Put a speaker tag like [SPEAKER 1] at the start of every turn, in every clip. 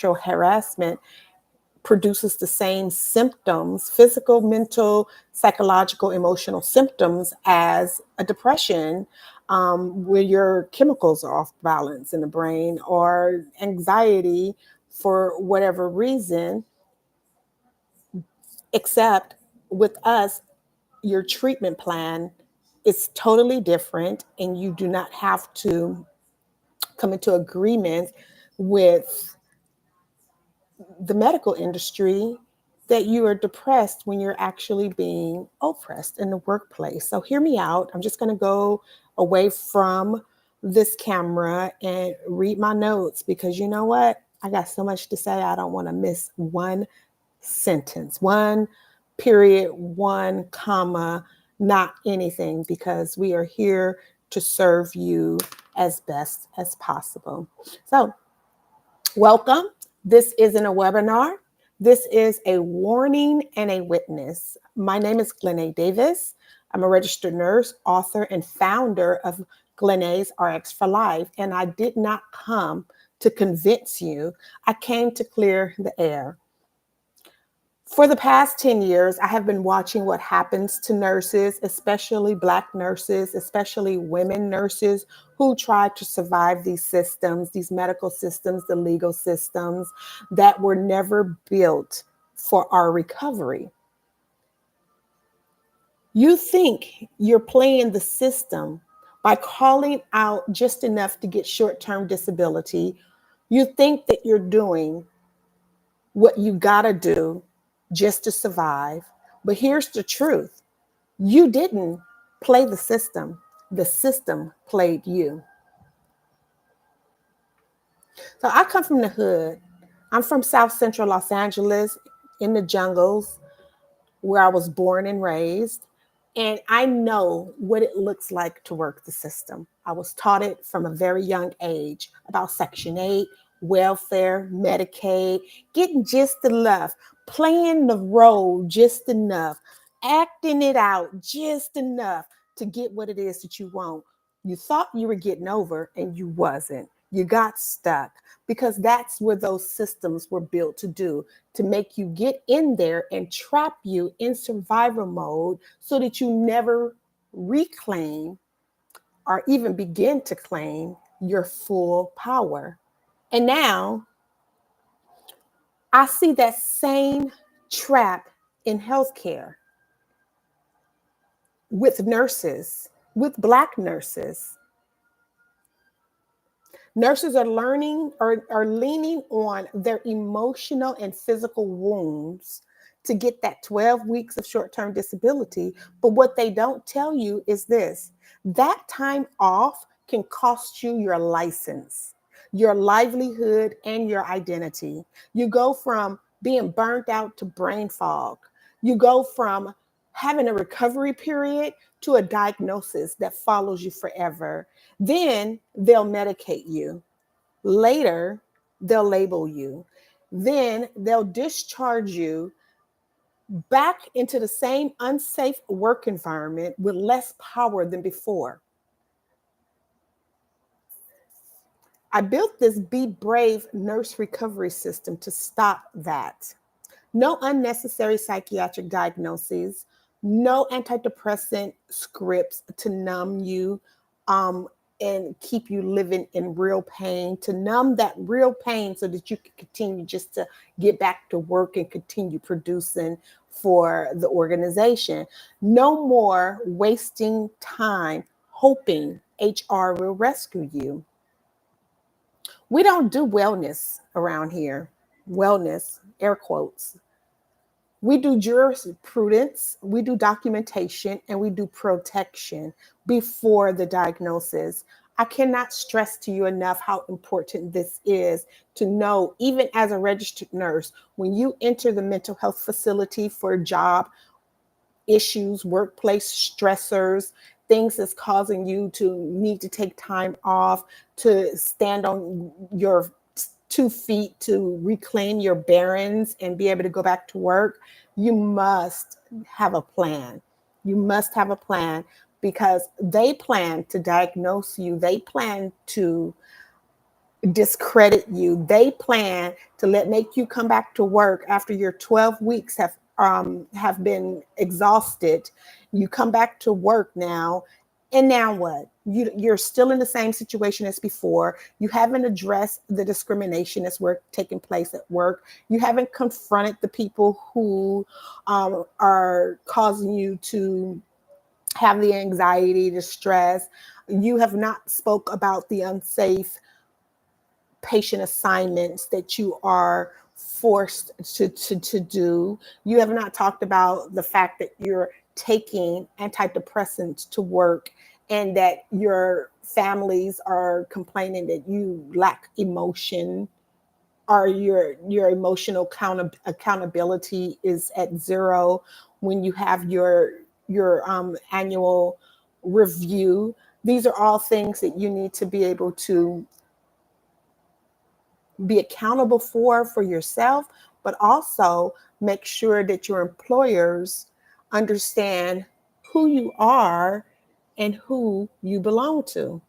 [SPEAKER 1] harassment produces the same symptoms, physical, mental, psychological, emotional symptoms as a depression, where your chemicals are off balance in the brain, or anxiety for whatever reason, except with us, your treatment plan is totally different, and you do not have to come into agreement with the medical industry that you are depressed when you're actually being oppressed in the workplace. So hear me out. I'm just going to go away from this camera and read my notes, because you know what? I got so much to say. I don't want to miss one sentence, one period, one comma, not anything, because we are here to serve you as best as possible. So welcome. This isn't a webinar. This is a warning and a witness. My name is Glennae Davis. I'm a registered nurse, author, and founder of Glennae's RX for Life. And I did not come to convince you. I came to clear the air. For the past 10 years, I have been watching what happens to nurses, especially Black nurses, especially women nurses who try to survive these systems, these medical systems, the legal systems that were never built for our recovery. You think you're playing the system by calling out just enough to get short-term disability. You think that you're doing what you gotta do just to survive. But here's the truth. You didn't play the system played you. So I come from the hood. I'm from South Central Los Angeles, in the jungles, where I was born and raised. And I know what it looks like to work the system. I was taught it from a very young age about Section 8, welfare, Medicaid, getting just enough, playing the role just enough, acting it out just enough to get what it is that you want. You thought you were getting over, and you wasn't. You got stuck, because that's where those systems were built to do, to make you get in there and trap you in survival mode so that you never reclaim or even begin to claim your full power. And now I see that same trap in healthcare with nurses, with Black nurses. Nurses are learning or are leaning on their emotional and physical wounds to get that 12 weeks of short-term disability. But what they don't tell you is this: that time off can cost you your license, your livelihood, and your identity. You go from being burnt out to brain fog. You go from having a recovery period to a diagnosis that follows you forever. Then they'll medicate you. Later, they'll label you. Then they'll discharge you back into the same unsafe work environment with less power than before. I built this Be Brave nurse recovery system to stop that. No unnecessary psychiatric diagnoses, no antidepressant scripts to numb you and keep you living in real pain, to numb that real pain so that you can continue just to get back to work and continue producing for the organization. No more wasting time hoping HR will rescue you. We don't do wellness around here. Wellness, air quotes. We do jurisprudence, we do documentation, and we do protection before the diagnosis. I cannot stress to you enough how important this is to know, even as a registered nurse, when you enter the mental health facility for job issues, workplace stressors, things that's causing you to need to take time off, to stand on your 2 feet, to reclaim your bearings and be able to go back to work, you must have a plan. You must have a plan, because they plan to diagnose you. They plan to discredit you. They plan to make you come back to work after your 12 weeks have been exhausted. You come back to work now, and now what? You're still in the same situation as before. You haven't addressed the discrimination that's taking place at work. You haven't confronted the people who are causing you to have the anxiety, the stress. You have not spoke about the unsafe patient assignments that you are forced to do. You have not talked about the fact that you're taking antidepressants to work and that your families are complaining that you lack emotion, or your emotional accountability is at zero when you have your annual review. These are all things that you need to be able to be accountable for yourself, but also make sure that your employers understand who you are and who you belong to.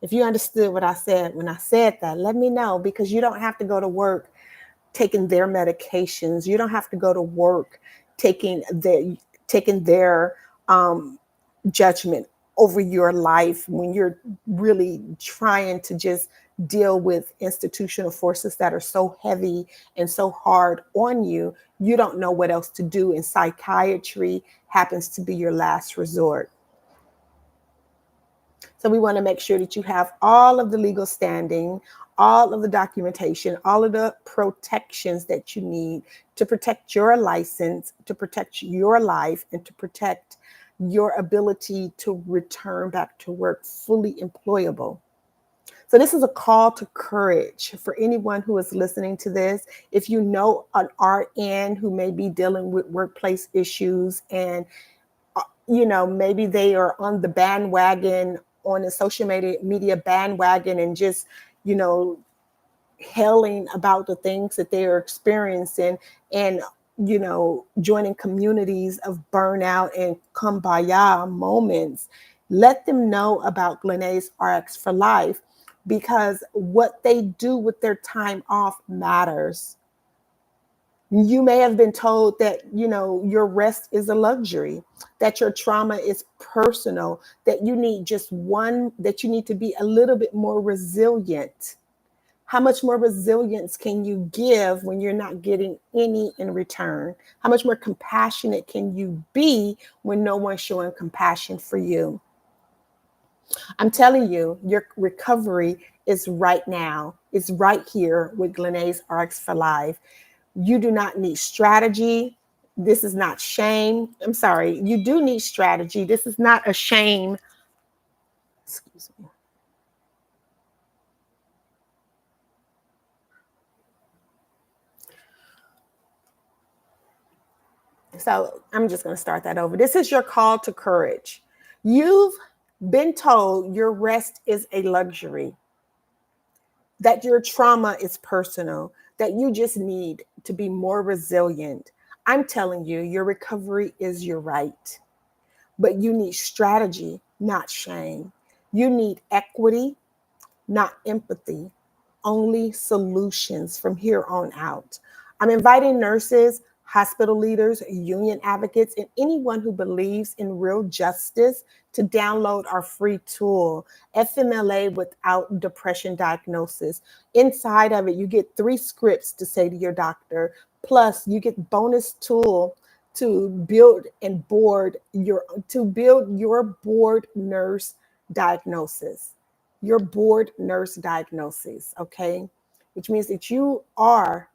[SPEAKER 1] If you understood what I said when I said that, let me know, because you don't have to go to work taking their medications. You don't have to go to work taking their judgment over your life when you're really trying to just deal with institutional forces that are so heavy and so hard on you. You don't know what else to do, and psychiatry happens to be your last resort. So we want to make sure that you have all of the legal standing, all of the documentation, all of the protections that you need to protect your license, to protect your life, and to protect your ability to return back to work fully employable. So this is a call to courage for anyone who is listening to this. If you know an RN who may be dealing with workplace issues, and maybe they are on the bandwagon, on the social media bandwagon, and just you know hailing about the things that they are experiencing, and joining communities of burnout and kumbaya moments, let them know about Glennae's RX for Life, because what they do with their time off matters. You may have been told that your rest is a luxury, that your trauma is personal, that you need to be a little bit more resilient. How much more resilience can you give when you're not getting any in return? How much more compassionate can you be when no one's showing compassion for you? I'm telling you, your recovery is right now. It's right here with Glennae's RX for Life. You do not need strategy. This is not shame. I'm sorry. You do need strategy. This is not a shame. Excuse me. So I'm just going to start that over. This is your call to courage. You've been told your rest is a luxury, that your trauma is personal, that you just need to be more resilient. I'm telling you, your recovery is your right, but you need strategy, not shame. You need equity, not empathy, only solutions from here on out. I'm inviting nurses, hospital leaders, union advocates, and anyone who believes in real justice to download our free tool, FMLA Without Depression Diagnosis. Inside of it, you get 3 scripts to say to your doctor, plus you get bonus tool to build your board nurse diagnosis, your board nurse diagnosis, okay? Which means that you are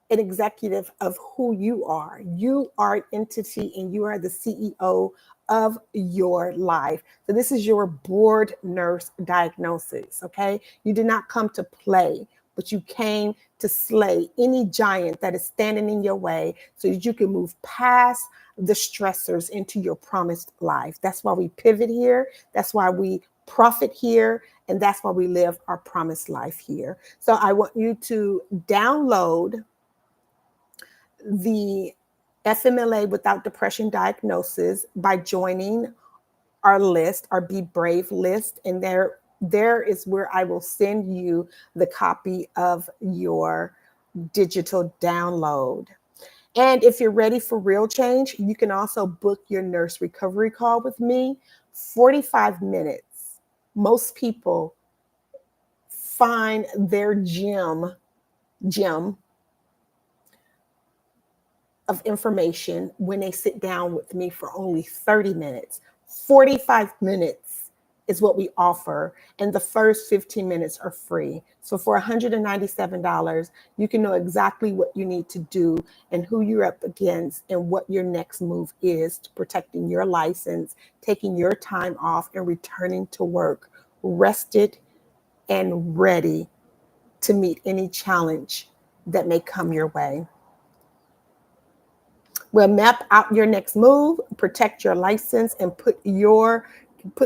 [SPEAKER 1] an executive of who you are. You are an entity and you are the CEO of your life. So this is your board nurse diagnosis, okay? You did not come to play, but you came to slay any giant that is standing in your way so that you can move past the stressors into your promised life. That's why we pivot here. That's why we profit here. And that's why we live our promised life here. So I want you to download the FMLA Without Depression Diagnosis by joining our list, our Be Brave list. And there there is where I will send you the copy of your digital download. And if you're ready for real change, you can also book your nurse recovery call with me, 45 minutes. Most people find their gem of information when they sit down with me for only 30 minutes. 45 minutes is what we offer, and the first 15 minutes are free. So for $197, you can know exactly what you need to do and who you're up against and what your next move is to protecting your license, taking your time off, and returning to work rested and ready to meet any challenge that may come your way. We'll map out your next move, protect your license, and put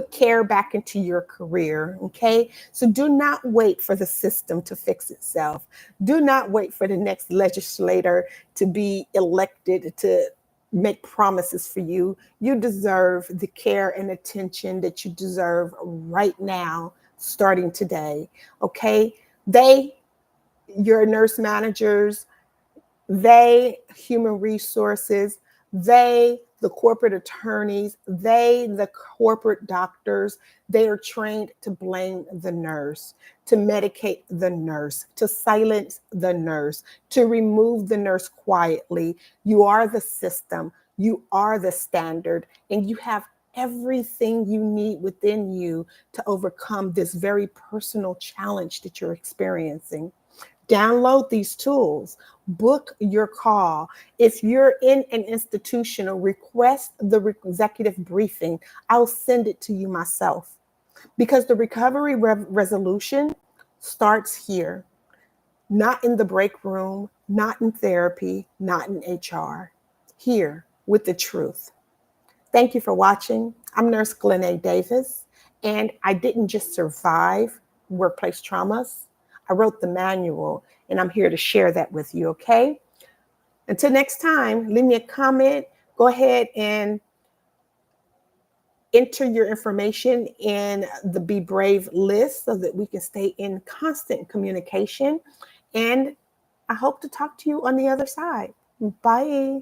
[SPEAKER 1] care back into your career. Okay. So do not wait for the system to fix itself. Do not wait for the next legislator to be elected to make promises for you. You deserve the care and attention that you deserve right now, starting today. Okay. Your nurse managers, human resources, the corporate attorneys, the corporate doctors, they are trained to blame the nurse, to medicate the nurse, to silence the nurse, to remove the nurse quietly. You are the system, you are the standard, and you have everything you need within you to overcome this very personal challenge that you're experiencing. Download these tools, book your call. If you're in an institution, or request the executive briefing, I'll send it to you myself, because the recovery resolution starts here, not in the break room, not in therapy, not in HR, here with the truth. Thank you for watching. I'm Nurse Glennae Davis, and I didn't just survive workplace traumas. I wrote the manual, and I'm here to share that with you, okay? Until next time, leave me a comment. Go ahead and enter your information in the Be Brave list so that we can stay in constant communication. And I hope to talk to you on the other side. Bye.